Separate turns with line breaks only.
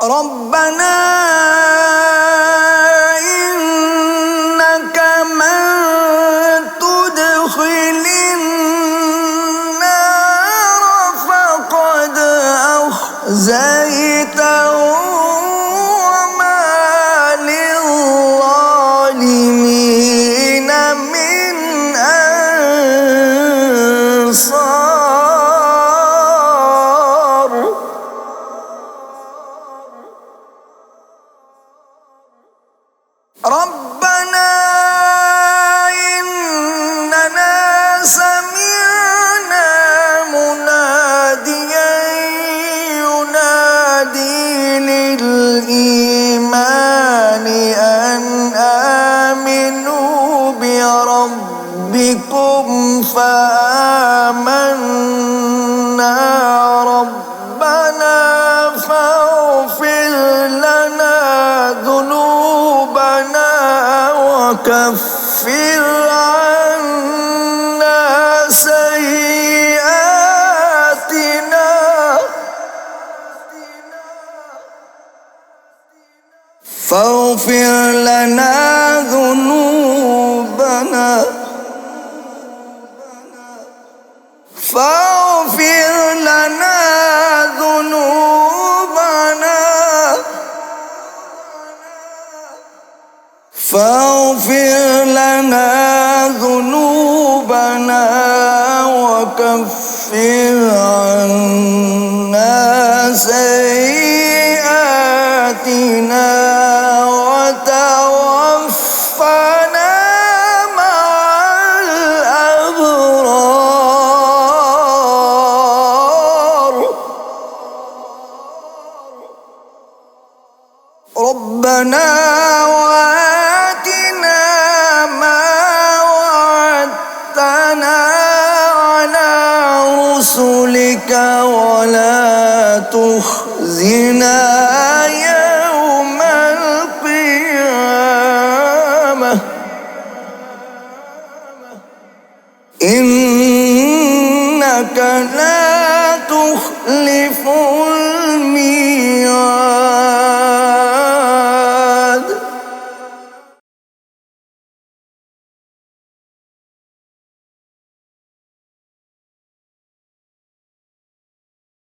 ربنا إنك من تدخل النار فقد أخزيته وما للظالمين من أنصار. ربنا إننا سمعنا مناديا ينادي للإيمان أن آمنوا بربكم فآمنا. ربنا فاغفر لنا ذنوبنا وكفر عنا سيئاتنا فاغفر لنا ذنوبنا فاغفر لنا ذنوبنا فاغفر لنا ذنوبنا وكفر عنا سيئاتنا وتوفنا مع الأبرار. ربنا وآتنا ما وعدتنا على رسلك ولا تخزنا يوم القيامة إنك لا